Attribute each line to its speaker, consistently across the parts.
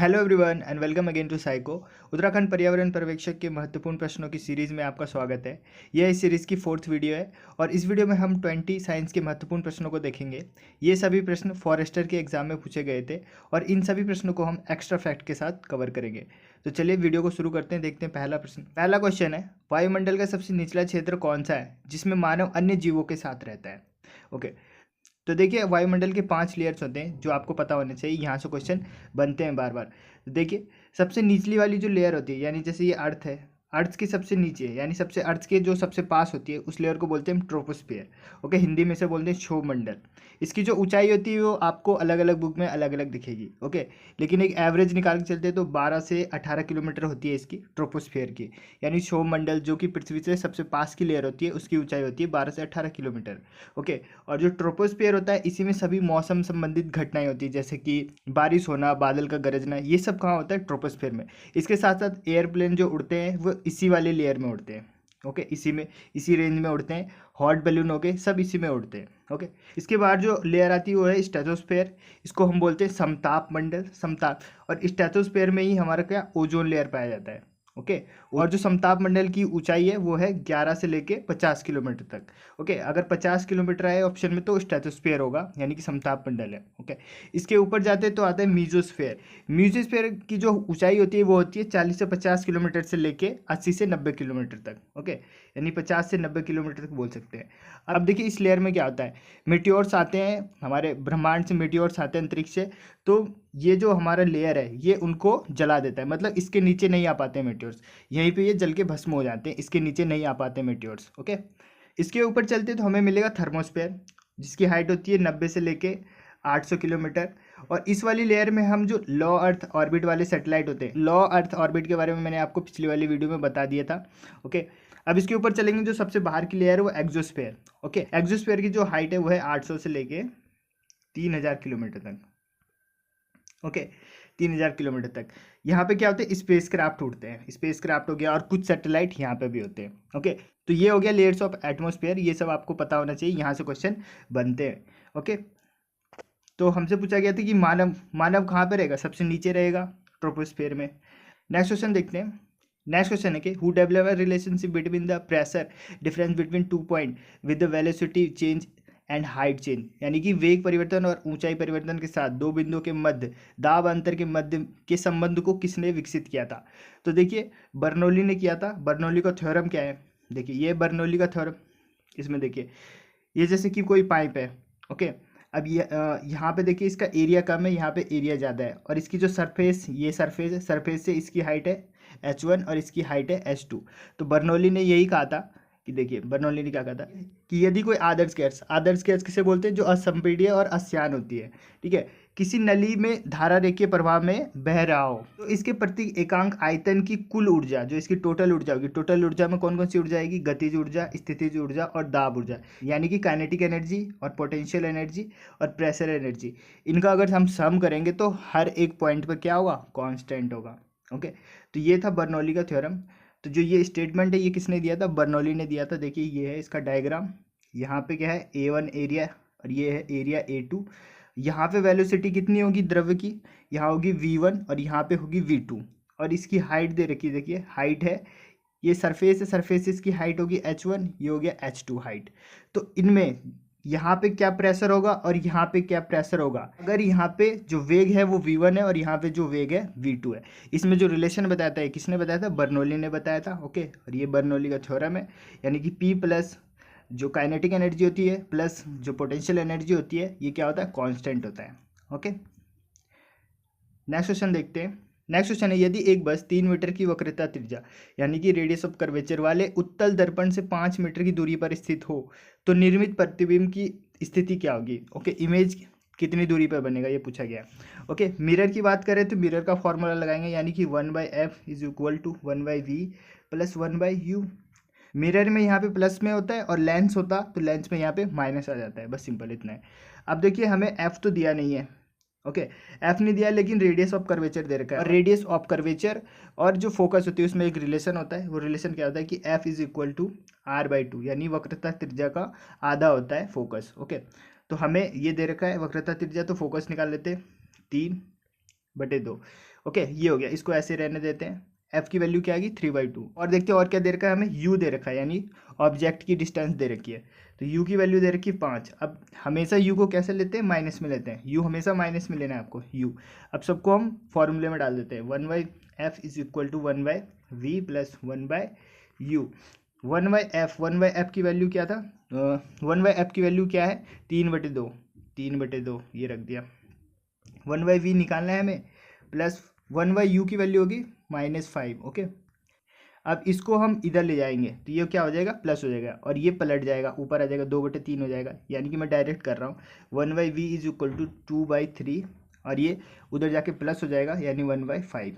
Speaker 1: Hello everyone and welcome again to psycho. Uttarakhand पर्यावरण पर्यवेक्षक के महत्वपूर्ण प्रश्नों की सीरीज़ में आपका स्वागत है। यह इस सीरीज़ की 4th वीडियो है और इस वीडियो में हम 20 साइंस के महत्वपूर्ण प्रश्नों को देखेंगे। ये सभी प्रश्न फॉरेस्टर के एग्जाम में पूछे गए थे और इन सभी प्रश्नों को हम एक्स्ट्रा फैक्ट के साथ कवर करेंगे। तो चलिए वीडियो को शुरू करते हैं। देखते हैं पहला प्रश्न। पहला क्वेश्चन है, वायुमंडल का सबसे निचला क्षेत्र कौन सा है जिसमें मानव अन्य जीवों के साथ रहता है? ओके, तो देखिए वायुमंडल के 5 लेयर्स होते हैं जो आपको पता होने चाहिए। यहाँ से क्वेश्चन बनते हैं बार बार। तो देखिए सबसे निचली वाली जो लेयर होती है, यानी जैसे ये अर्थ है, अर्थ के सबसे नीचे यानी सबसे अर्थ के जो सबसे पास होती है उस लेयर को बोलते हैं ट्रोपोस्फियर। ओके, हिंदी में से बोलते हैं क्षोभमंडल। इसकी जो ऊंचाई होती है वो आपको अलग अलग बुक में अलग अलग दिखेगी। ओके, लेकिन एक एवरेज निकाल के चलते हैं तो 12 से 18 किलोमीटर होती है इसकी ट्रोपोस्फियर की, यानी क्षोभमंडल जो कि पृथ्वी से सबसे पास की लेयर होती है उसकी ऊंचाई होती है 12 से 18 किलोमीटर। ओके, और जो ट्रोपोस्फियर होता है इसी में सभी मौसम संबंधित घटनाएं होती है, जैसे कि बारिश होना, बादल का गरजना, ये सब कहाँ होता है? ट्रोपोस्फियर में। इसके साथ साथ एयरप्लेन जो उड़ते हैं वो इसी वाले लेयर में उड़ते हैं। ओके, इसी में, इसी रेंज में उड़ते हैं। हॉट बैलून हो गए, सब इसी में उड़ते हैं। ओके, इसके बाद जो लेयर आती है वो है स्ट्रेटोस्फेयर। इसको हम बोलते हैं समताप मंडल, समताप। और स्ट्रेटोस्फेयर में ही हमारा क्या ओजोन लेयर पाया जाता है। ओके, और जो समताप मंडल की ऊंचाई है वो है 11 से लेके 50 किलोमीटर तक। ओके, अगर 50 किलोमीटर आए ऑप्शन में तो स्ट्रेटोस्फेयर होगा, यानी कि समताप मंडल है। ओके, इसके ऊपर जाते तो आता है मीजोस्फेयर। मीजोस्फेयर की जो ऊंचाई होती है वो होती है 40 से 50 किलोमीटर से लेके 80 से 90 किलोमीटर तक। ओके, यानी 50 से 90 किलोमीटर तक बोल सकते हैं। अब देखिए इस लेयर में क्या होता है, मेटियोर्स आते हैं, हमारे ब्रह्मांड से मेटियोर्स आते हैं, अंतरिक्ष से। तो ये जो हमारा लेयर है ये उनको जला देता है, मतलब इसके नीचे नहीं आ पाते मेटियोर्स, यहीं पे ये जल के भस्म हो जाते हैं, इसके नीचे नहीं आ पाते मेटियोर्स। ओके, इसके ऊपर चलते तो हमें मिलेगा थर्मोस्फेयर, जिसकी हाइट होती है 90 से लेके 800 किलोमीटर। और इस वाली लेयर में हम जो लो अर्थ ऑर्बिट वाले सैटेलाइट होते हैं, लो अर्थ ऑर्बिट के बारे में मैंने आपको पिछली वाली वीडियो में बता दिया था। ओके, अब इसके ऊपर चलेंगे, जो सबसे बाहर की लेयर है वो एक्सोस्फेयर। ओके, एक्सोस्फेयर की जो हाइट है वो है 800 से लेके 3000 किलोमीटर तक। ओके, 3000 किलोमीटर तक। यहाँ पे क्या होते हैं, स्पेस क्राफ्ट उड़ते हैं, स्पेस क्राफ्ट हो गया, और कुछ सैटेलाइट यहाँ पे भी होते हैं। ओके, तो ये हो गया लेयर्स ऑफ एटमॉस्फेयर, ये सब आपको पता होना चाहिए, यहाँ से क्वेश्चन बनते हैं। ओके, तो हमसे पूछा गया था कि मानव मानव कहाँ पे रहेगा? सबसे नीचे रहेगा, ट्रोपोस्फेयर में। नेक्स्ट क्वेश्चन देखते हैं। नेक्स्ट क्वेश्चन है कि who develop a relationship between the pressure difference between 2 point with the velocity change and height change, यानी कि वेग परिवर्तन और ऊंचाई परिवर्तन के साथ दो बिंदुओं के मध्य दाब अंतर के मध्य के संबंध को किसने विकसित किया था? तो देखिए बर्नौली ने किया था। बर्नौली का थ्योरम क्या है? देखिए ये बर्नौली का थ्योरम, इसमें देखिए ये जैसे कि कोई पाइप है। ओके, अब ये यहाँ पे देखिए इसका एरिया कम है, यहाँ पे एरिया ज़्यादा है, और इसकी जो सरफेस, ये सरफेस है, सरफेस से इसकी हाइट है h1 और इसकी हाइट है h2। तो बर्नौली ने यही कहा था कि, देखिए बर्नौली ने क्या कहा था कि यदि कोई आदर्श गैस किसे बोलते हैं? जो असंपीड्य और अश्यान होती है। ठीक है, किसी नली में धारा रेखीय प्रभाव में बह रहा हो तो इसके प्रति एकांक आयतन की कुल ऊर्जा, जो इसकी टोटल ऊर्जा होगी, टोटल ऊर्जा में कौन कौन सी ऊर्जा आएगी? गतिज ऊर्जा, स्थितिज ऊर्जा और दाब ऊर्जा, यानी कि काइनेटिक एनर्जी और पोटेंशियल एनर्जी और प्रेशर एनर्जी। इनका अगर हम सम करेंगे तो हर एक पॉइंट पर क्या होगा? कांस्टेंट होगा। ओके, तो ये था बर्नौली का थ्योरम। तो जो ये स्टेटमेंट है ये किसने दिया था? बर्नौली ने दिया था। देखिए ये है इसका डायग्राम, यहाँ पे क्या है? A1 एरिया और ये है एरिया A2। यहाँ पे वेलोसिटी कितनी होगी द्रव्य की? यहाँ होगी v1 और यहाँ पे होगी v2, और इसकी हाइट दे रखी है, देखिए हाइट है, ये सरफेस है, सरफेस से इसकी हाइट होगी h1, ये हो गया h2 हाइट। तो इनमें यहाँ पे क्या प्रेशर होगा और यहाँ पे क्या प्रेशर होगा? अगर यहाँ पे जो वेग है वो v1 है और यहाँ पे जो वेग है v2 है। इसमें जो रिलेशन बताता है किसने बताया था? बर्नौली ने बताया था। ओके, और ये बर्नौली का थ्योरम है, यानी कि P प्लस जो काइनेटिक एनर्जी होती है प्लस जो पोटेंशियल एनर्जी होती है, ये क्या होता है? कांस्टेंट होता है। ओके, नेक्स्ट क्वेश्चन देखते हैं। नेक्स्ट क्वेश्चन है, यदि एक बस 3 मीटर की वक्रता त्रिज्या यानी कि रेडियस ऑफ कर्वेचर वाले उत्तल दर्पण से 5 मीटर की दूरी पर स्थित हो तो निर्मित प्रतिबिंब की स्थिति क्या होगी? ओके, इमेज कितनी दूरी पर बनेगा ये पूछा गया। ओके, मिरर की बात करें तो मिरर का फॉर्मूला लगाएंगे, यानी कि 1/f is equal to 1/v plus 1/u। Mirror में यहाँ पे प्लस में होता है और लेंस होता तो लेंस में यहाँ पे माइनस आ जाता है, बस सिंपल इतना है। अब देखिए हमें एफ तो दिया नहीं है। ओके, एफ नहीं दिया, लेकिन रेडियस ऑफ कर्वेचर दे रखा है, और रेडियस ऑफ कर्वेचर और जो फोकस होती है उसमें एक रिलेशन होता है। वो रिलेशन क्या होता है कि F is equal to r/2, यानी वक्रता त्रिज्या का आधा होता है फोकस। ओके, तो हमें ये दे रखा है वक्रता त्रिज्या, तो फोकस निकाल लेते हैं 3, 3/2। ओके, ये हो गया, इसको ऐसे रहने देते हैं। एफ की वैल्यू क्या आएगी 3/2। और देखते हैं और क्या दे रखा है हमें, यू दे रखा है, यानी ऑब्जेक्ट की डिस्टेंस दे रखी है। तो यू की वैल्यू दे रखी है 5। अब हमेशा यू को कैसे लेते हैं, माइनस में लेते हैं। यू हमेशा माइनस में लेना है आपको, यू। अब सबको हम फॉर्मूले में डाल देते हैं, 1/f is equal to 1/v plus 1/u। 1/f की वैल्यू क्या था, 1/f की वैल्यू क्या है, 3/2। 3/2 ये रख दिया। 1/v निकालना है हमें, प्लस 1/u की वैल्यू होगी -5। ओके, अब इसको हम इधर ले जाएंगे तो ये क्या हो जाएगा, प्लस हो जाएगा, और ये पलट जाएगा, ऊपर आ जाएगा, 2/3 हो जाएगा। यानी कि मैं डायरेक्ट कर रहा हूँ, 1/v इज इक्वल टू 2/3, और ये उधर जाके प्लस हो जाएगा, यानी 1/5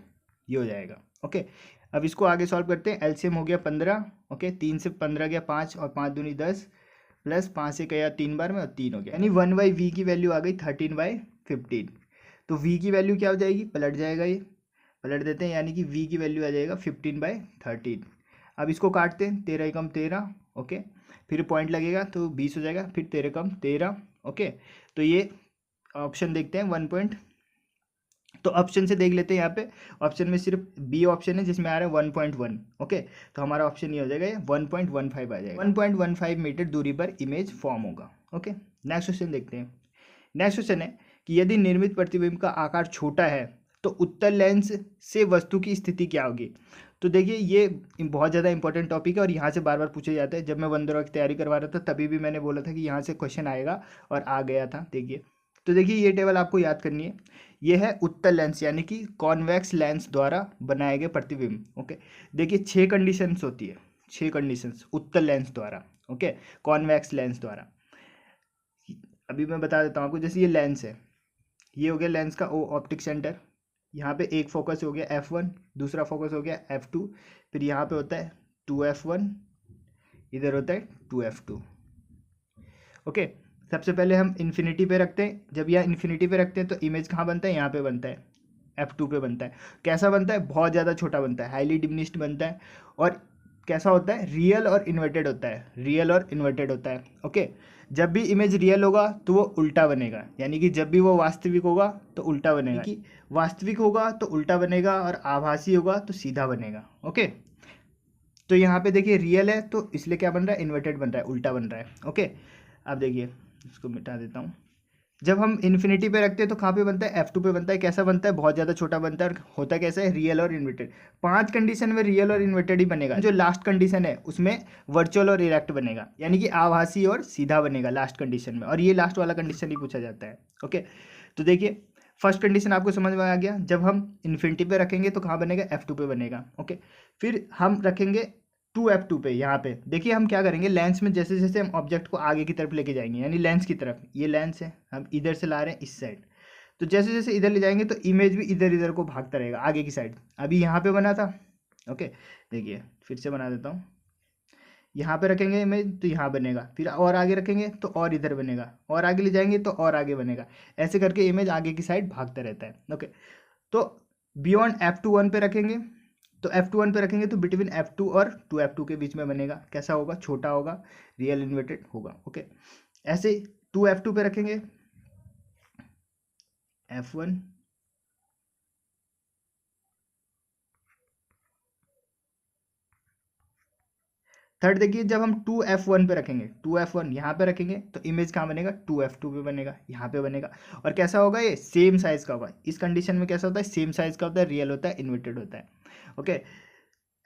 Speaker 1: ये हो जाएगा। ओके, अब इसको आगे सॉल्व करते हैं। एलसीएम हो गया 15। ओके, 3 से 15 गया 5, और 5 दूनी 10, प्लस 5 से गया 3 बार में, और 3 हो गया, यानी 1/v की वैल्यू आ गई 13/15। तो v की वैल्यू क्या हो जाएगी, पलट जाएगा, ये पलट देते हैं, यानी कि v की वैल्यू आ जाएगा 15/13। अब इसको काटते हैं, 13 एकम 13। ओके, फिर पॉइंट लगेगा तो 20 हो जाएगा, फिर 13 कम 13। ओके, तो ये ऑप्शन देखते हैं 1 पॉइंट। तो ऑप्शन से देख लेते हैं, यहाँ पे ऑप्शन में सिर्फ बी ऑप्शन है जिसमें आ रहा है 1.1। ओके, तो हमारा ऑप्शन ये हो जाएगा, ये 1.15 आ जाएगा। 1.15 मीटर दूरी पर इमेज फॉर्म होगा। ओके, नेक्स्ट क्वेश्चन देखते हैं। नेक्स्ट क्वेश्चन है कि यदि निर्मित प्रतिबिंब का आकार छोटा है तो उत्तल लेंस से वस्तु की स्थिति क्या होगी। तो देखिए, ये बहुत ज़्यादा इंपॉर्टेंट टॉपिक है और यहाँ से बार बार पूछे जाते हैं। जब मैं वंदरवा की तैयारी करवा रहा था तभी भी मैंने बोला था कि यहाँ से क्वेश्चन आएगा, और आ गया था। देखिए, तो देखिए ये टेबल आपको याद करनी है। ये है उत्तल लेंस, यानी कि कॉन्वेक्स लेंस द्वारा बनाए गए प्रतिबिंब। ओके, देखिए 6 कंडीशंस होती है, 6 कंडीशंस उत्तल लेंस द्वारा। ओके, कॉन्वेक्स लेंस द्वारा। अभी मैं बता देता हूँ आपको। जैसे ये लेंस है, ये हो गया लेंस का ऑप्टिक सेंटर। यहाँ पे एक फोकस हो गया f1, दूसरा फोकस हो गया f2, फिर यहाँ पे होता है 2f1, इधर होता है 2f2। ओके, सबसे पहले हम इन्फिनिटी पे रखते हैं। जब यह इन्फिनिटी पे रखते हैं तो इमेज कहाँ बनता है, यहाँ पे बनता है, f2 पे बनता है। कैसा बनता है, बहुत ज़्यादा छोटा बनता है, हाईली डिमिनिश्ड बनता है। और कैसा होता है, रियल और इन्वर्टेड होता है, रियल और इन्वर्टेड होता है। ओके, जब भी इमेज रियल होगा तो वो उल्टा बनेगा, यानी कि जब भी वो वास्तविक होगा तो उल्टा बनेगा, कि वास्तविक होगा तो उल्टा बनेगा, और आभासी होगा तो सीधा बनेगा। ओके, तो यहाँ पे देखिए रियल है तो इसलिए क्या बन रहा है, इन्वर्टेड बन रहा है, उल्टा बन रहा है। ओके, अब देखिए इसको मिटा देता हूँ। जब हम इन्फिनिटी पे रखते हैं तो कहाँ पे बनता है, f2 पे बनता है। कैसा बनता है, बहुत ज़्यादा छोटा बनता है, और होता कैसा है, रियल और इन्वर्टेड। 5 कंडीशन में रियल और इन्वर्टेड ही बनेगा। जो लास्ट कंडीशन है उसमें वर्चुअल और इरेक्ट बनेगा, यानी कि आभासी और सीधा बनेगा लास्ट कंडीशन में, और ये लास्ट वाला कंडीशन ही पूछा जाता है। ओके, तो देखिए फर्स्ट कंडीशन आपको समझ में आ गया। जब हम इन्फिनिटी पे रखेंगे तो कहाँ बनेगा, f2 पे बनेगा। ओके, फिर हम रखेंगे 2f2 पे। यहाँ पे देखिए हम क्या करेंगे, लेंस में जैसे जैसे हम ऑब्जेक्ट को आगे की तरफ लेके जाएंगे, यानी लेंस की तरफ, ये लेंस है, हम इधर से ला रहे हैं इस साइड, तो जैसे जैसे इधर ले जाएंगे तो इमेज भी इधर इधर को भागता रहेगा आगे की साइड। अभी यहाँ पे बना था। ओके, देखिए फिर से बना देता हूँ। यहाँ पे रखेंगे इमेज तो यहाँ बनेगा, फिर और आगे रखेंगे तो और इधर बनेगा, और आगे ले जाएंगे तो और आगे बनेगा। ऐसे करके इमेज आगे की साइड भागता रहता है। ओके, तो बियॉन्ड f2 1 पे रखेंगे, तो f2 1 पे रखेंगे तो बिटवीन f2 और 2f2 के बीच में बनेगा। कैसा होगा, छोटा होगा, रियल इन्वर्टेड होगा। ओके, ऐसे 2f2 पे रखेंगे f1, थर्ड देखिए जब हम 2f1 पे रखेंगे, 2f1 यहाँ पे रखेंगे तो इमेज कहाँ बनेगा, 2f2 पे बनेगा, यहाँ पे बनेगा। और कैसा होगा, ये सेम साइज का होगा। इस कंडीशन में कैसा होता है, सेम साइज का होता है, रियल होता है, इन्वर्टेड होता है। ओके,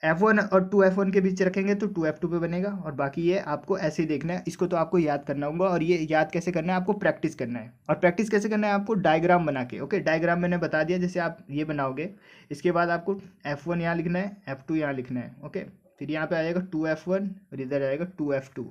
Speaker 1: f1 और 2f1 के बीच रखेंगे तो 2f2 पे बनेगा, और बाकी ये आपको ऐसे ही देखना है। इसको तो आपको याद करना होगा, और ये याद कैसे करना है, आपको प्रैक्टिस करना है। और प्रैक्टिस कैसे करना है, आपको डायग्राम बना के। ओके, डायग्राम मैंने बता दिया, जैसे आप ये बनाओगे, इसके बाद आपको f1 यहाँ लिखना है, f2 यहाँ लिखना है। ओके, फिर यहाँ पे आ जाएगा 2f1 और इधर आएगा 2f2।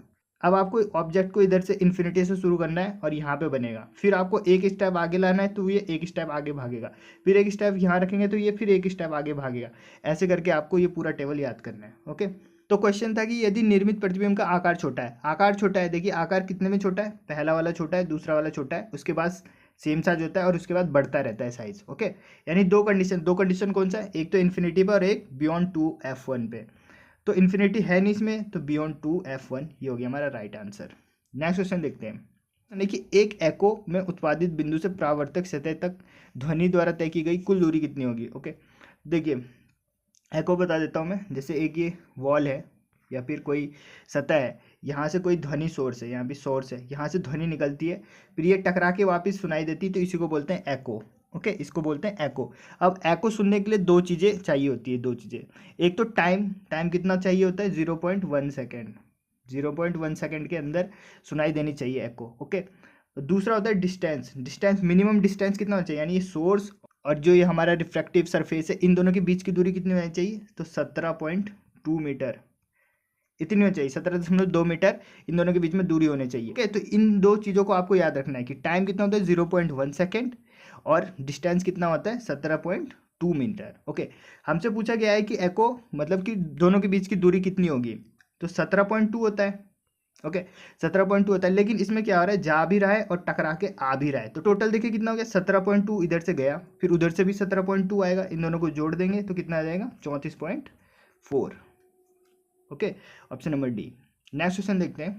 Speaker 1: अब आपको ऑब्जेक्ट को इधर से इन्फिनिटी से शुरू करना है और यहाँ पे बनेगा। फिर आपको एक स्टेप आगे लाना है तो ये एक स्टेप आगे भागेगा, फिर एक स्टेप यहाँ रखेंगे तो ये फिर एक स्टेप आगे भागेगा। ऐसे करके आपको ये पूरा टेबल याद करना है। ओके, तो क्वेश्चन था कि यदि निर्मित प्रतिबिंब का आकार छोटा है, आकार छोटा है, देखिए आकार कितने में छोटा है, पहला वाला छोटा है, दूसरा वाला छोटा है, उसके बाद सेम साइज होता है, और उसके बाद बढ़ता रहता है साइज। ओके, यानी दो कंडीशन कौन सा है, एक तो इन्फिनिटी पे और एक बियॉन्ड 2f1 पे। तो इन्फिनिटी है नहीं इसमें, तो बियॉन्ड 2f1 ये हो गया हमारा राइट आंसर। नेक्स्ट क्वेश्चन देखते हैं। यानी कि एक एको में उत्पादित बिंदु से परावर्तक सतह तक ध्वनि द्वारा तय की गई कुल दूरी कितनी होगी। ओके, देखिए एको बता देता हूँ मैं। जैसे एक ये वॉल है या फिर कोई सतह है, यहाँ से कोई ध्वनि सोर्स है, यहाँ भी सोर्स है, यहाँ से ध्वनि निकलती है, फिर ये टकरा के वापस सुनाई देती है, तो इसी को बोलते हैं एको। ओके, इसको बोलते हैं एको। अब एको सुनने के लिए दो चीज़ें चाहिए होती है, दो चीज़ें। एक तो टाइम, टाइम कितना चाहिए होता है 0.1 सेकेंड, 0.1 सेकेंड के अंदर सुनाई देनी चाहिए एको। ओके, दूसरा होता है डिस्टेंस, डिस्टेंस मिनिमम डिस्टेंस कितना होना चाहिए, यानी ये सोर्स और जो ये हमारा रिफ्रैक्टिव सरफेस है, इन दोनों के बीच की दूरी कितनी होनी चाहिए, तो 17.2 मीटर, इतनी होनी चाहिए, 17.2 मीटर इन दोनों के बीच में दूरी होनी चाहिए। ओके, तो इन दो चीज़ों को आपको याद रखना है कि टाइम कितना होता है 0.1 सेकेंड और डिस्टेंस कितना होता है 17.2 मीटर। ओके, हमसे पूछा गया है कि एको मतलब कि दोनों के बीच की दूरी कितनी होगी, तो 17.2 होता है। ओके, 17.2 होता है, लेकिन इसमें क्या हो रहा है, जा भी रहा है और टकरा के आ भी रहा है, तो टोटल देखिए कितना हो गया 17.2, इधर से गया फिर उधर से भी 17.2 आएगा, इन दोनों को जोड़ देंगे तो कितना आ जाएगा 34.4। Okay, option number D. Next question देखते हैं।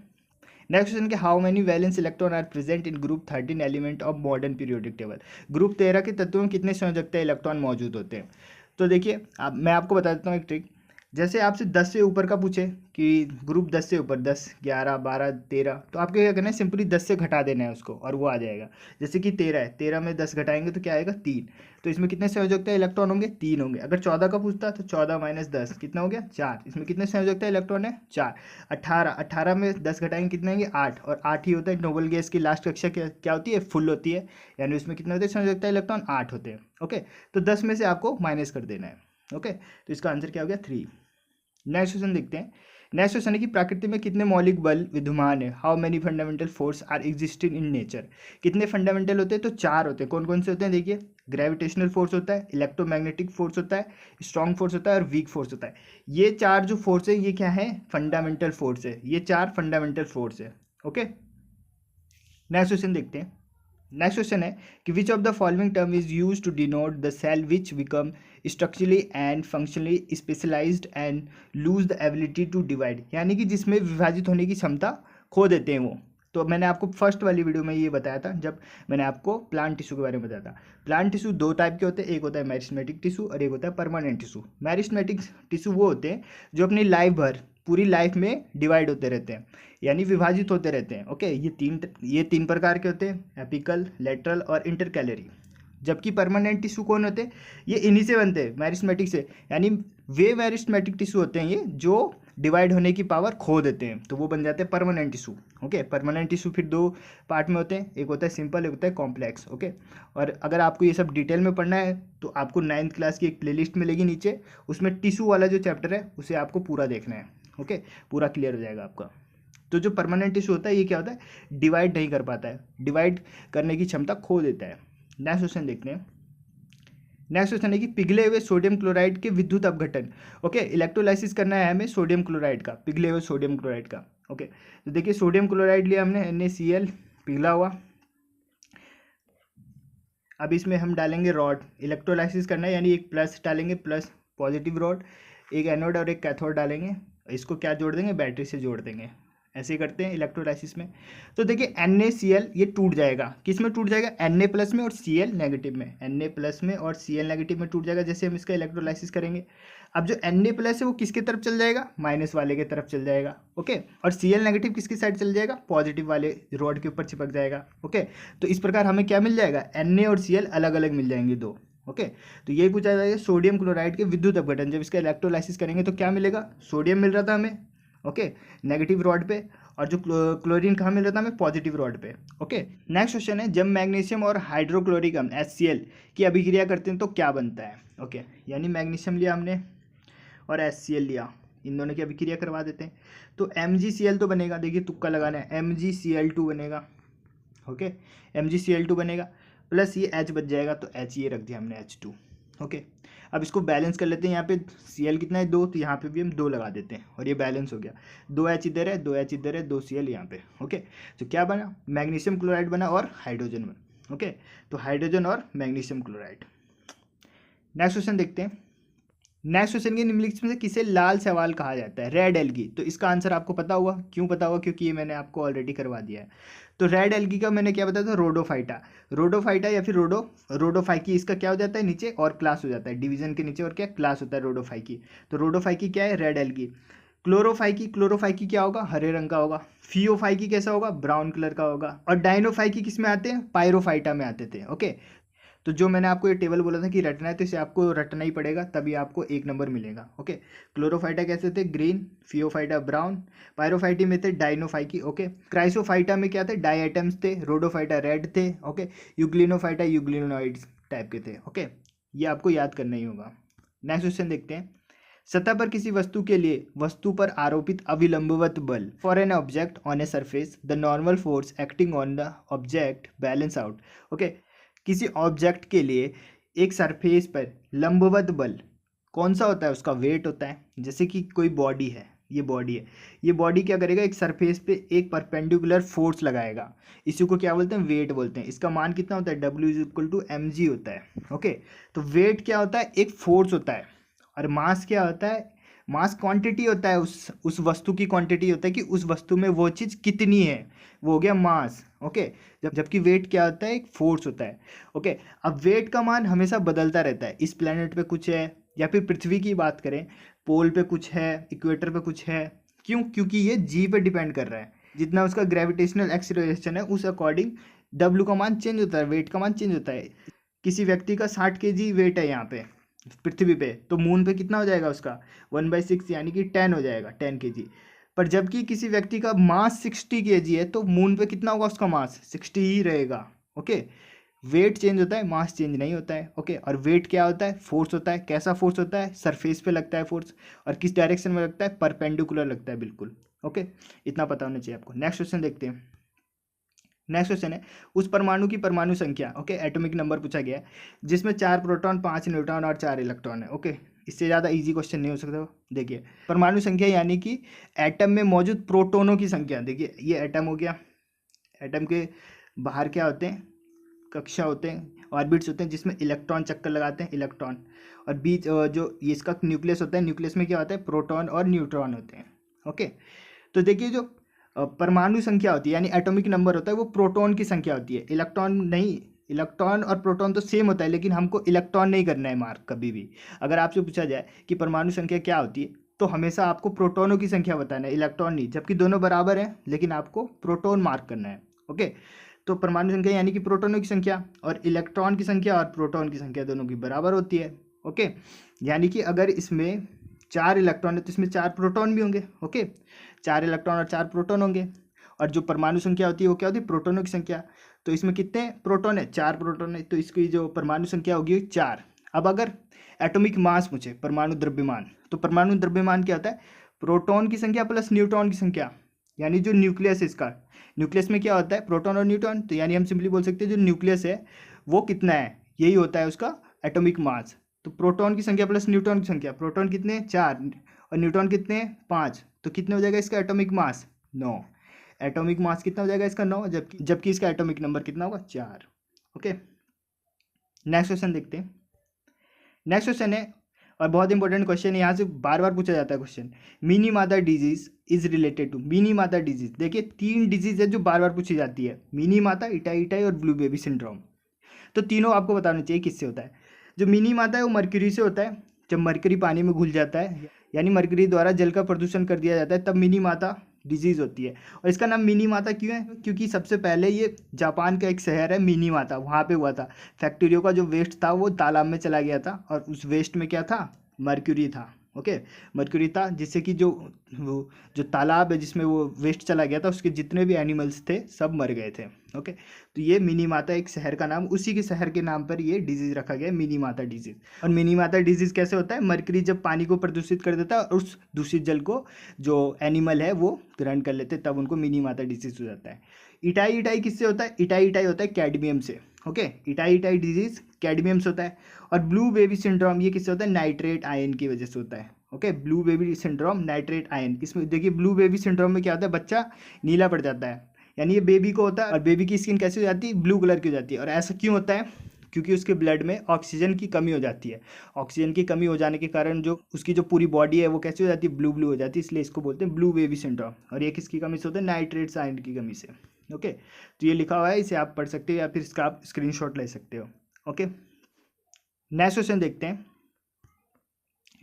Speaker 1: नेक्स्ट क्वेश्चन के how many valence electron are present in group 13 element of modern periodic table. Group 13 के तत्वों में कितने संयोजकता इलेक्ट्रॉन मौजूद होते हैं। तो देखिए मैं आपको बता देता हूँ एक ट्रिक। जैसे आपसे 10 से ऊपर का पूछे कि ग्रुप 10 से ऊपर 10, 11, 12, 13, तो आपको क्या करना है, सिंपली 10 से घटा देना है उसको और वो आ जाएगा। जैसे कि 13 है, 13 में 10 घटाएंगे तो क्या आएगा 3, तो इसमें कितने संयोजकता इलेक्ट्रॉन होंगे 3 होंगे। अगर 14 का पूछता तो 14 माइनस 10 कितना हो गया 4, इसमें कितने संयोजकता इलेक्ट्रॉन है 4। 18, 18 में 10 घटाएंगे कितने आएंगे 8, और 8 ही होता है। नोबल गैस की लास्ट कक्षा क्या होती है, फुल होती है, यानी उसमें कितने होते हैं संयोजकता इलेक्ट्रॉन 8 होते हैं। ओके, तो 10 में से आपको माइनस कर देना है। ओके, तो इसका आंसर क्या हो गया 3। नेक्स्ट क्वेश्चन देखते हैं। नेक्स्ट क्वेश्चन है कि प्रकृति में कितने मौलिक बल विद्यमान है। How many fundamental force are existing in nature. कितने फंडामेंटल होते हैं, तो 4 होते हैं। कौन कौन से होते हैं, देखिए ग्रेविटेशनल फोर्स होता है, इलेक्ट्रोमैग्नेटिक फोर्स होता है, स्ट्रॉन्ग फोर्स होता है और वीक फोर्स होता है। ये 4 जो फोर्स है ये क्या है, फंडामेंटल फोर्स है, ये 4 फंडामेंटल फोर्स है। ओके, नेक्स्ट क्वेश्चन देखते हैं। नेक्स्ट क्वेश्चन है कि which of the following term is use to denote the cell which become structurally and functionally specialised and lose the ability to divide, यानी कि जिसमें विभाजित होने की क्षमता खो देते हैं वो। तो मैंने आपको फर्स्ट वाली वीडियो में ये बताया था जब मैंने आपको प्लांट टिश्यू के बारे में बताया था। प्लांट टिश्यू दो टाइप के होते हैं, एक होता है मेरिस्टेमेटिक टिश्यू और एक होता है परमानेंट टिश्यू। मेरिस्टेमेटिक टिश्यू वो होते हैं जो अपनी लाइफ भर, पूरी लाइफ में डिवाइड होते रहते हैं, यानी विभाजित होते रहते हैं। ओके, ये तीन प्रकार के होते हैं, एपिकल, लेटरल और इंटरकैलरी। जबकि परमानेंट टिश्यू कौन होते हैं, ये इन्हीं से बनते हैं, मेरिस्टेमेटिक से, यानी वे मेरिस्टेमेटिक टिश्यू होते हैं ये जो डिवाइड होने की पावर खो देते हैं, तो वो बन जाते हैं permanent tissue. Okay, permanent tissue फिर दो पार्ट में होते हैं, एक होता है सिंपल, एक होता है कॉम्प्लेक्स। ओके, और अगर आपको ये सब डिटेल में पढ़ना है तो आपको 9th क्लास की एक प्लेलिस्ट मिलेगी नीचे, उसमें टिश्यू वाला जो चैप्टर है उसे आपको पूरा देखना है। ओके, पूरा क्लियर हो जाएगा आपका। तो जो परमानेंट टिश्यू होता है ये क्या होता है, डिवाइड नहीं कर पाता है, डिवाइड करने की क्षमता खो देता है। नेक्स्ट क्वेश्चन देखते हैं। नेक्स्ट क्वेश्चन है कि पिघले हुए सोडियम क्लोराइड के विद्युत अपघटन। ओके, इलेक्ट्रोलाइसिस करना है हमें सोडियम क्लोराइड का, पिघले हुए सोडियम क्लोराइड का। ओके, तो देखिए सोडियम क्लोराइड लिया हमने NaCl पिघला हुआ। अब इसमें हम डालेंगे रॉड, इलेक्ट्रोलाइसिस करना है, यानी एक प्लस डालेंगे, प्लस पॉजिटिव रॉड, एक एनोड और एक कैथोड डालेंगे, इसको क्या जोड़ देंगे, बैटरी से जोड़ देंगे। ऐसे ही करते हैं इलेक्ट्रोलाइसिस में। तो देखिए NaCl ये टूट जाएगा, किस में टूट जाएगा, Na प्लस में और Cl नेगेटिव में, Na प्लस में और Cl नेगेटिव में टूट जाएगा जैसे हम इसका इलेक्ट्रोलाइसिस करेंगे। अब जो Na प्लस है वो किसकी तरफ चल जाएगा, माइनस वाले की तरफ चल जाएगा। ओके, और Cl नेगेटिव किसकी साइड चल जाएगा, पॉजिटिव वाले रॉड के ऊपर चिपक जाएगा। ओके, तो इस प्रकार हमें क्या मिल जाएगा, Na और Cl अलग अलग मिल जाएंगे दो। ओके, तो यही पूछा जाएगा सोडियम क्लोराइड के विद्युत अपघटन। जब इसका इलेक्ट्रोलाइसिस करेंगे तो क्या मिलेगा, सोडियम मिल रहा था हमें, ओके, नेगेटिव रॉड पे, और जो क्लोरीन कहाँ मिल रहा था हमें, पॉजिटिव रॉड पे। ओके, नेक्स्ट क्वेश्चन है जब मैग्नीशियम और हाइड्रोक्लोरिक अम्ल HCl की अभिक्रिया करते हैं तो क्या बनता है। ओके, यानी मैग्नीशियम लिया हमने और HCl लिया, इन दोनों की अभिक्रिया करवा देते हैं तो MgCl तो बनेगा, देखिए तुक्का लगाना है, MgCl2 बनेगा। ओके, MgCl2 बनेगा, प्लस ये H बच जाएगा तो H ये रख दिया हमने H2। ओके, अब इसको बैलेंस कर लेते हैं, यहाँ पे Cl कितना है 2, तो यहाँ पे भी हम 2 लगा देते हैं और ये बैलेंस हो गया, 2H इधर है, 2H इधर है, 2 Cl यहाँ पे। ओके, तो क्या बना, मैग्नीशियम क्लोराइड बना और हाइड्रोजन बना। ओके, तो हाइड्रोजन और मैग्नीशियम क्लोराइड। नेक्स्ट क्वेश्चन देखते हैं। नेक्स्ट क्वेश्चन के निम्नलिखित में से किसे लाल शैवाल कहा जाता है? Red algae. तो इसका आंसर आपको पता हुआ, क्यों पता हुआ? क्योंकि ये मैंने आपको ऑलरेडी करवा दिया है। तो रेड एल्गी का मैंने क्या बताया था? रोडोफाइटा। रोडोफाइटा या फिर रोडोफाइकी, इसका क्या हो जाता है नीचे? और क्लास हो जाता है, डिवीजन के नीचे और क्या क्लास होता है? रोडोफाइकी। तो रोडोफाइकी क्या है? Red algae. क्लोरोफाइकी, क्लोरोफाइकी क्या होगा? हरे रंग का होगा। फियोफाइकी कैसा होगा? ब्राउन कलर का होगा। और डाइनोफाइकी किस में आते हैं? पायरोफाइटा में आते थे। ओके, तो जो मैंने आपको ये टेबल बोला था कि रटना है, तो इसे आपको रटना ही पड़ेगा, तभी आपको 1 नंबर मिलेगा। ओके, क्लोरोफाइटा कैसे थे? ग्रीन। फियोफाइटा ब्राउन। पायरोफाइटी में थे डाइनोफाइकी। ओके, क्राइसोफाइटा में क्या थे? डाई एटम्स थे। रोडोफाइटा रेड थे। ओके, यूग्लिनोफाइटा यूग्लिनोइड्स टाइप के थे। ओके, ये आपको याद करना ही होगा। नेक्स्ट क्वेश्चन देखते हैं। सतह पर किसी वस्तु के लिए वस्तु पर आरोपित अविलंबवत बल, for an object on a surface the normal force acting on the object balance out. Okay, किसी ऑब्जेक्ट के लिए एक सरफेस पर लंबवत बल कौन सा होता है? उसका वेट होता है। जैसे कि कोई बॉडी है, ये बॉडी है, ये बॉडी क्या करेगा? एक सरफेस पे एक परपेंडिकुलर फोर्स लगाएगा, इसी को क्या बोलते हैं? वेट बोलते हैं। इसका मान कितना होता है? W=mg होता है। ओके, तो वेट क्या होता है? एक फोर्स होता है। और मास क्या होता है? मास क्वांटिटी होता है, उस वस्तु की क्वांटिटी होता है कि उस वस्तु में वो चीज़ कितनी है, वो हो गया मास। ओके, जबकि वेट क्या होता है? एक फोर्स होता है। ओके, अब वेट का मान हमेशा बदलता रहता है। इस प्लेनेट पे कुछ है, या फिर पृथ्वी की बात करें, पोल पे कुछ है, इक्वेटर पे कुछ है। क्यों? क्योंकि ये जी पे डिपेंड कर रहा है। जितना उसका ग्रेविटेशनल एक्सीलरेशन है उस अकॉर्डिंग डब्ल्यू का मान चेंज होता है, वेट का मान चेंज होता है। किसी व्यक्ति का 60 kg वेट है यहाँ पे पृथ्वी पे, तो मून पे कितना हो जाएगा उसका? 1/6 यानी कि 10 हो जाएगा, 10 kg। पर जबकि किसी व्यक्ति का मास 60 kg है, तो मून पे कितना होगा उसका मास? 60 ही रहेगा। ओके, वेट चेंज होता है, मास चेंज नहीं होता है। ओके, और वेट क्या होता है? फोर्स होता है। कैसा फोर्स होता है? सरफेस पे लगता है फोर्स। और किस डायरेक्शन में लगता है? परपेंडिकुलर लगता है, बिल्कुल। ओके, इतना पता होना चाहिए आपको। नेक्स्ट क्वेश्चन देखते हैं। नेक्स्ट क्वेश्चन है, उस परमाणु की परमाणु संख्या, ओके, एटॉमिक नंबर पूछा गया है, जिसमें 4 प्रोटॉन, 5 न्यूट्रॉन और 4 इलेक्ट्रॉन है। ओके, इससे ज़्यादा इजी क्वेश्चन नहीं हो सकता। देखिए, परमाणु संख्या यानी कि एटम में मौजूद प्रोटोनों की संख्या। देखिए, ये एटम हो गया। एटम के बाहर क्या होते हैं? कक्षा होते हैं, ऑर्बिट्स होते हैं, जिसमें इलेक्ट्रॉन चक्कर लगाते हैं, इलेक्ट्रॉन। और बीच जो ये इसका न्यूक्लियस होता है, न्यूक्लियस में क्या होता है? प्रोटॉन और न्यूट्रॉन होते हैं। ओके, तो देखिए, जो परमाणु संख्या होती है यानी एटॉमिक नंबर होता है, वो प्रोटॉन की संख्या होती है, इलेक्ट्रॉन नहीं। इलेक्ट्रॉन और प्रोटॉन तो सेम होता है, लेकिन हमको इलेक्ट्रॉन नहीं करना है मार्क कभी भी। अगर आपसे पूछा जाए कि परमाणु संख्या क्या होती है, तो हमेशा आपको प्रोटॉनों की संख्या बताना है, इलेक्ट्रॉन नहीं। जबकि दोनों बराबर हैं, लेकिन आपको प्रोटॉन मार्क करना है। ओके, तो परमाणु संख्या यानी कि प्रोटॉनों की संख्या, और इलेक्ट्रॉन की संख्या और प्रोटॉन की संख्या दोनों की बराबर होती है। ओके, यानी कि अगर इसमें 4 इलेक्ट्रॉन है, तो इसमें 4 प्रोटॉन भी होंगे। ओके, 4 इलेक्ट्रॉन और 4 प्रोटॉन होंगे। और जो परमाणु संख्या होती है वो क्या होती है? प्रोटॉनों की संख्या। तो इसमें कितने प्रोटॉन है? 4 प्रोटॉन है, तो इसकी जो परमाणु संख्या होगी 4। अब अगर एटॉमिक मास पूछे, परमाणु द्रव्यमान, तो परमाणु द्रव्यमान क्या होता है? प्रोटॉन की संख्या प्लस न्यूट्रॉन की संख्या, यानी जो न्यूक्लियस है इसका। न्यूक्लियस में क्या होता है? प्रोटॉन और न्यूट्रॉन। तो यानी हम सिंपली बोल सकते हैं जो न्यूक्लियस है वो कितना है, यही होता है उसका एटॉमिक मास। तो प्रोटॉन की संख्या प्लस न्यूट्रॉन की संख्या, प्रोटॉन कितने? 4, और न्यूट्रॉन कितने? 5। तो कितने हो जाएगा इसका एटॉमिक मास? 9। एटॉमिक मास कितना हो जाएगा इसका? 9, जबकि इसका एटॉमिक नंबर कितना होगा? 4। ओके, नेक्स्ट क्वेश्चन देखते हैं। नेक्स्ट क्वेश्चन है, और बहुत इंपॉर्टेंट क्वेश्चन है, यहाँ से बार बार पूछा जाता है question. Minamata disease is related to. Minamata disease, देखिए 3 डिजीज है जो बार बार पूछी जाती है, मिनी माता, इटाई इटाई और ब्लू बेबी सिंड्रोम। तो तीनों आपको बताना चाहिए किससे होता है। जो मिनी माता है वो मरकरी से होता है। जब मरकरी पानी में घुल जाता है, यानी मरकरी द्वारा जल का प्रदूषण कर दिया जाता है, तब मिनी माता डिजीज होती है। और इसका नाम मिनी माता क्यों है? क्योंकि सबसे पहले ये जापान का एक शहर है मिनी माता, वहाँ पे हुआ था। फैक्ट्रियों का जो वेस्ट था वो तालाब में चला गया था, और उस वेस्ट में क्या था? मर्क्यूरी था। ओके, मर्क्यूरी था, जिससे कि जो तालाब है जिसमें वो वेस्ट चला गया था, उसके जितने भी एनिमल्स थे सब मर गए थे। ओके, तो ये मिनी माता एक शहर का नाम, उसी के शहर के नाम पर ये डिजीज रखा गया है, मिनी माता डिजीज। और मिनी माता डिजीज कैसे होता है? मरकरी जब पानी को प्रदूषित कर देता है और उस दूषित जल को जो एनिमल है वो ग्रहण कर लेते, तब उनको मिनी माता डिजीज हो जाता है। इटाई इटाई किससे होता है? इटाई इटाई होता है कैडमियम से। Okay, itai itai disease cadmium से होता है। और ब्लू बेबी सिंड्रोम ये किससे होता है? नाइट्रेट आयन की वजह से होता है। Okay, blue baby syndrome, nitrate ion. इसमें देखिए, ब्लू बेबी सिंड्रोम में क्या होता है? बच्चा नीला पड़ जाता है, यानी ये बेबी को होता है, और बेबी की स्किन कैसी हो जाती है? ब्लू कलर की हो जाती है। और ऐसा क्यों होता है? क्योंकि उसके ब्लड में ऑक्सीजन की कमी हो जाती है। ऑक्सीजन की कमी हो जाने के कारण जो उसकी जो पूरी बॉडी है वो कैसी हो जाती है, ब्लू ब्लू हो जाती है, इसलिए इसको बोलते हैं ब्लू बेबी सिंड्रोम। और ये किसकी कमी से होता है, नाइट्रेट्स आयन की कमी से। ओके, तो ये लिखा हुआ है, इसे आप पढ़ सकते हो या फिर इसका आप स्क्रीनशॉट ले सकते हो। ओके, नेक्स्ट क्वेश्चन देखते हैं।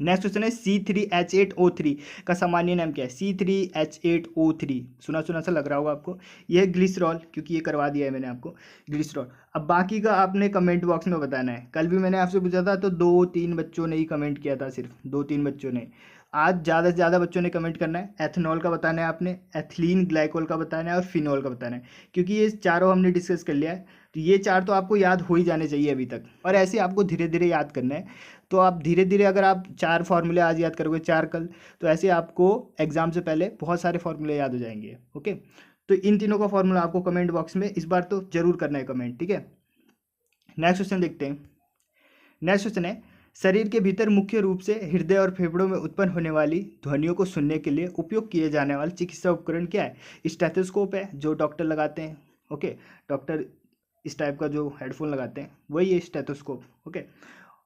Speaker 1: नेक्स्ट क्वेश्चन है C3H8O3 का सामान्य नाम क्या है। C3H8O3 सुना सुना सा लग रहा होगा आपको, यह है ग्लिसरॉल, क्योंकि ये करवा दिया है मैंने आपको, ग्लिसरॉल। अब बाकी का आपने कमेंट बॉक्स में बताना है। कल भी मैंने आपसे पूछा था तो 2-3 बच्चों ने ही कमेंट किया था, सिर्फ 2-3 बच्चों ने। आज ज़्यादा से ज़्यादा बच्चों ने कमेंट करना है। एथनॉल का बताना है आपने, एथिलीन ग्लाइकोल का बताना है और फिनॉल का बताना है, क्योंकि ये चारों हमने डिस्कस कर लिया है। तो ये चार तो आपको याद हो ही जाने चाहिए अभी तक, और ऐसे आपको धीरे धीरे याद करना है। तो आप धीरे धीरे अगर आप 4 फार्मूले आज याद करोगे, 4 कल, तो ऐसे आपको एग्जाम से पहले बहुत सारे फार्मूले याद हो जाएंगे। ओके, तो इन तीनों का फार्मूला आपको कमेंट बॉक्स में इस बार तो जरूर करना है कमेंट, ठीक है। नेक्स्ट क्वेश्चन देखते हैं। नेक्स्ट क्वेश्चन है, शरीर के भीतर मुख्य रूप से हृदय और फेफड़ों में उत्पन्न होने वाली ध्वनियों को सुनने के लिए उपयोग किए जाने वाला चिकित्सा उपकरण क्या है। स्टेथोस्कोप है, जो डॉक्टर लगाते हैं। ओके, डॉक्टर इस टाइप का जो हेडफोन लगाते हैं वही है स्टेथोस्कोप। ओके,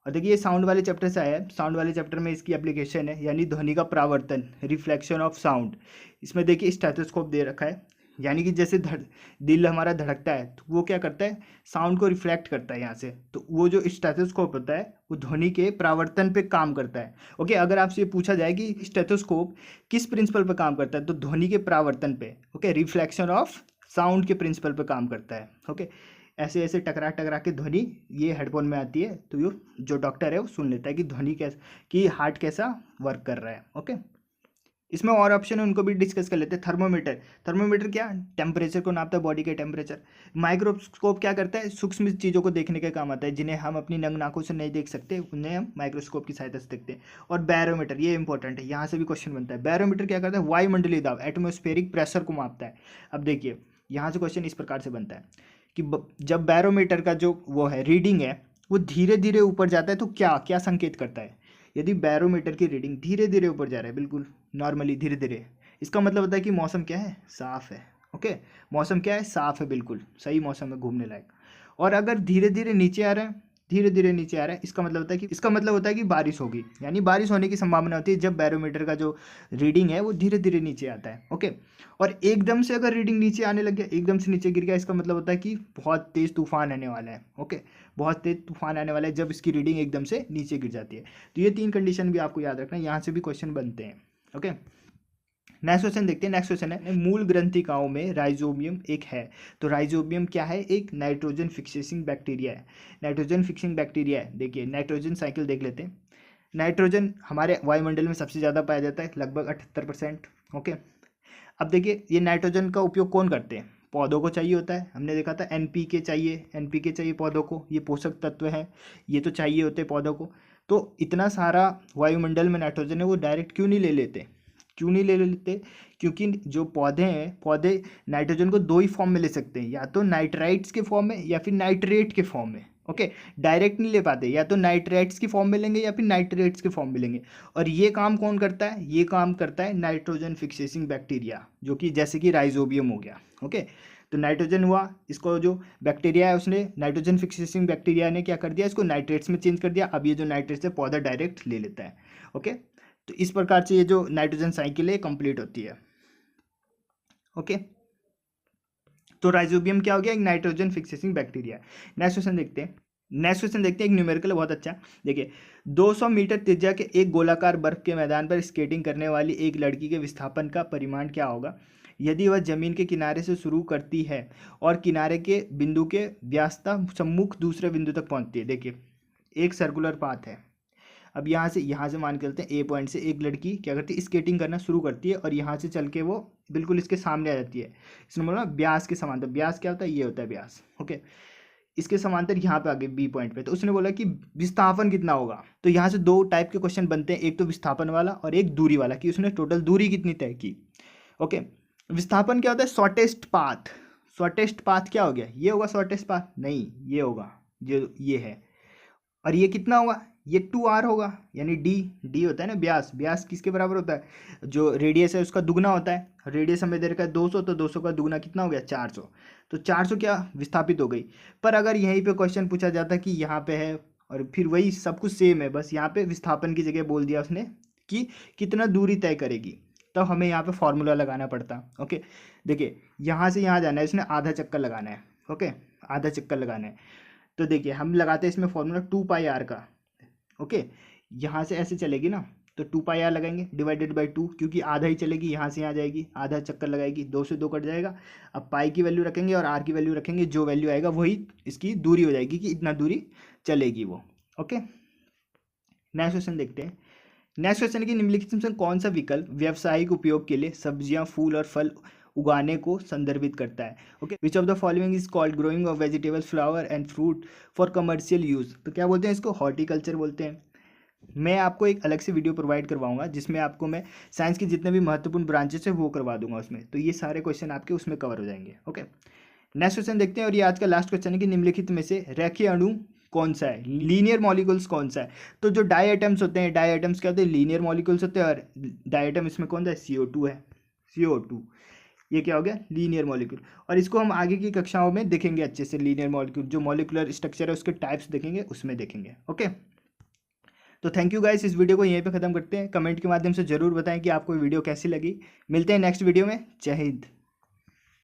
Speaker 1: और देखिए ये साउंड वाले चैप्टर से आया है। साउंड वाले चैप्टर में इसकी एप्लीकेशन है, यानी ध्वनि का परावर्तन, रिफ्लेक्शन ऑफ साउंड। इसमें देखिए स्टेथोस्कोप दे रखा है, यानी कि जैसे दिल हमारा धड़कता है तो वो क्या करता है, साउंड को रिफ्लेक्ट करता है यहाँ से। तो वो जो स्टेथोस्कोप होता है वो ध्वनि के परावर्तन पे काम करता है। ओके, अगर आपसे ये पूछा जाए कि स्टेथोस्कोप किस प्रिंसिपल पे काम करता है, तो ध्वनि के परावर्तन पे, ओके, रिफ्लेक्शन ऑफ साउंड के प्रिंसिपल पे काम करता है। ओके, ऐसे ऐसे टकरा टकरा के ध्वनि ये हेडफोन में आती है, तो ये जो डॉक्टर है वो सुन लेता है कि ध्वनि कैसा, कि हार्ट कैसा वर्क कर रहा है। ओके, इसमें और ऑप्शन है, उनको भी डिस्कस कर लेते हैं। थर्मोमीटर, थर्मोमीटर क्या, टेम्परेचर को नापता है, बॉडी के टेम्परेचर। माइक्रोस्कोप क्या करता है, सूक्ष्म चीज़ों को देखने के काम आता है, जिन्हें हम अपनी नंग नाकों से नहीं देख सकते, उन्हें हम माइक्रोस्कोप की सहायता से देखते हैं। और बैरोमीटर, ये इंपॉर्टेंट है, यहाँ से भी क्वेश्चन बनता है। बैरोमीटर क्या करता है, वायुमंडलीय दाब, एटमॉस्फेरिक प्रेशर को मापता है। अब देखिए यहाँ से क्वेश्चन इस प्रकार से बनता है कि जब बैरोमीटर का जो वो है रीडिंग है वो धीरे धीरे ऊपर जाता है तो क्या क्या संकेत करता है। यदि बैरोमीटर की रीडिंग धीरे धीरे ऊपर जा रहा है, बिल्कुल नॉर्मली धीरे धीरे, इसका मतलब होता है कि मौसम क्या है, साफ है। ओके, मौसम क्या है, साफ है, बिल्कुल सही मौसम है, घूमने लायक। और अगर धीरे धीरे नीचे आ रहा है, धीरे धीरे नीचे आ रहा है, इसका मतलब होता है कि बारिश होगी, यानी बारिश होने की संभावना होती है जब बैरोमीटर का जो रीडिंग है वो धीरे धीरे नीचे आता है। ओके, और एकदम से अगर रीडिंग नीचे आने लग गया, एकदम से नीचे गिर गया, इसका मतलब होता है कि बहुत तेज़ तूफान आने वाला है। ओके, बहुत तेज तूफान आने वाला है जब इसकी रीडिंग एकदम से नीचे गिर जाती है। तो ये 3 कंडीशन भी आपको याद रखना है, यहाँ से भी क्वेश्चन बनते हैं। ओके, नेक्स्ट क्वेश्चन देखते हैं। नेक्स्ट क्वेश्चन है, मूल ग्रंथिकाओं में राइजोबियम एक है। तो राइजोबियम क्या है, एक नाइट्रोजन फिक्सिंग बैक्टीरिया है। नाइट्रोजन फिक्सिंग बैक्टीरिया है। देखिए नाइट्रोजन साइकिल देख लेते हैं। नाइट्रोजन हमारे वायुमंडल में सबसे ज़्यादा पाया जाता है, लगभग 78%। ओके, अब देखिए ये नाइट्रोजन का उपयोग कौन करते हैं, पौधों को चाहिए होता है। हमने देखा था एनपीके चाहिए पौधों को, ये पोषक तत्व हैं, ये तो चाहिए होते हैं पौधों को। तो इतना सारा वायुमंडल में नाइट्रोजन है, वो डायरेक्ट क्यों नहीं ले लेते, क्योंकि जो पौधे हैं, पौधे नाइट्रोजन को 2 ही फॉर्म में ले सकते हैं, या तो नाइट्राइट्स के फॉर्म में या फिर नाइट्रेट के फॉर्म में। ओके, डायरेक्ट नहीं ले पाते, या तो नाइट्रेट्स की फॉर्म में लेंगे या फिर नाइट्रेट्स के फॉर्म में लेंगे। और ये काम कौन करता है, ये काम करता है नाइट्रोजन फिक्सेसिंग बैक्टीरिया, जो कि जैसे कि राइजोबियम हो गया। ओके, तो नाइट्रोजन हुआ, इसको जो बैक्टीरिया है उसने, नाइट्रोजन फिक्सेसिंग बैक्टीरिया ने क्या कर दिया, इसको नाइट्रेट्स में चेंज कर दिया। अब ये जो नाइट्रेट्स है पौधा डायरेक्ट ले लेता है। ओके, तो इस प्रकार से ये जो नाइट्रोजन साइकिल है कंप्लीट होती है। ओके, तो राइजोबियम क्या हो गया, एक नाइट्रोजन फिक्सेसिंग बैक्टीरिया। नेक्स्ट क्वेश्चन देखते हैं। एक न्यूमेरिकल बहुत अच्छा। देखिए 200 मीटर त्रिज्या के एक गोलाकार बर्फ के मैदान पर स्केटिंग करने वाली एक लड़की के विस्थापन का परिमाण क्या होगा यदि वह जमीन के किनारे से शुरू करती है और किनारे के बिंदु के व्यासता सम्मुख दूसरे बिंदु तक पहुंचती है। देखिए एक सर्कुलर पाथ है। अब यहाँ से मान के चलते हैं, ए पॉइंट से एक लड़की क्या करती है, स्केटिंग करना शुरू करती है और यहाँ से चल के वो बिल्कुल इसके सामने आ जाती है। इसमें बोला ब्यास के समांतर, ब्यास क्या होता है, ये होता है ब्यास। ओके, इसके समांतर यहाँ पे आ गए बी पॉइंट पे। तो उसने बोला कि विस्थापन कितना होगा। तो यहाँ से 2 टाइप के क्वेश्चन बनते हैं, एक तो विस्थापन वाला और एक दूरी वाला, कि उसने टोटल दूरी कितनी तय की। ओके, विस्थापन क्या होता है, शॉर्टेस्ट पाथ। शॉर्टेस्ट पाथ क्या हो गया, ये होगा शॉर्टेस्ट पाथ, नहीं ये होगा, ये है। और ये कितना होगा, ये 2r होगा, यानी डी होता है ना व्यास, व्यास किसके बराबर होता है, जो रेडियस है उसका दुगना होता है। रेडियस हमें दे रखा है 200, तो 200 का दुगना कितना हो गया 400, तो 400 क्या विस्थापित हो गई। पर अगर यहीं पे क्वेश्चन पूछा जाता कि यहाँ पे है और फिर वही सब कुछ सेम है, बस यहाँ पे विस्थापन की जगह बोल दिया उसने कि कितना दूरी तय करेगी, तो हमें यहाँ पे फॉर्मूला लगाना पड़ता। ओके, देखिए यहाँ से यहाँ जाना है, इसने आधा चक्कर लगाना है। ओके, आधा चक्कर लगाना है, तो देखिए हम लगाते हैं इसमें फॉर्मूला 2πr का। ओके, यहाँ से ऐसे चलेगी ना, तो 2πr लगाएंगे डिवाइडेड बाई 2, क्योंकि आधा ही चलेगी, यहाँ से यहाँ जाएगी, आधा चक्कर लगाएगी, 2 से 2 कट जाएगा। अब पाई की वैल्यू रखेंगे और आर की वैल्यू रखेंगे, जो वैल्यू आएगा वही इसकी दूरी हो जाएगी कि इतना दूरी चलेगी वो। ओके, नेक्स्ट क्वेश्चन देखते हैं। नेक्स्ट क्वेश्चन की निम्नलिखित में से कौन सा विकल्प व्यावसायिक उपयोग के लिए सब्जियां, फूल और फल उगाने को संदर्भित करता है। Okay, which of the following is called growing of vegetables, flower and fruit for commercial use. तो क्या बोलते हैं इसको, हॉर्टिकल्चर बोलते हैं। मैं आपको एक अलग से वीडियो प्रोवाइड करवाऊंगा जिसमें आपको मैं साइंस के जितने भी महत्वपूर्ण ब्रांचेस है वो करवा दूंगा उसमें, तो ये सारे क्वेश्चन आपके उसमें कवर हो जाएंगे। ओके, नेक्स्ट क्वेश्चन देखते हैं, और ये आज का लास्ट क्वेश्चन है कि निम्नलिखित में से रेखीय अणु कौन सा है, लीनियर मॉलिक्यूल्स कौन सा है। तो जो डाई आइटम्स होते हैं, डाई आइटम्स क्या होते हैं, लीनियर मॉलिक्यूल्स होते हैं, और डाई आइटम इसमें कौन सा है, CO2 है, CO2, ये क्या हो गया लीनियर मॉलिक्यूल। और इसको हम आगे की कक्षाओं में देखेंगे अच्छे से, लीनियर मॉलिक्यूल जो मॉलिक्यूलर स्ट्रक्चर है उसके टाइप्स देखेंगे, उसमें देखेंगे। ओके, तो थैंक यू गाइस, इस वीडियो को यहीं पे ख़त्म करते हैं। कमेंट के माध्यम से ज़रूर बताएं कि आपको वीडियो कैसी लगी। मिलते हैं नेक्स्ट वीडियो में। जय हिंद।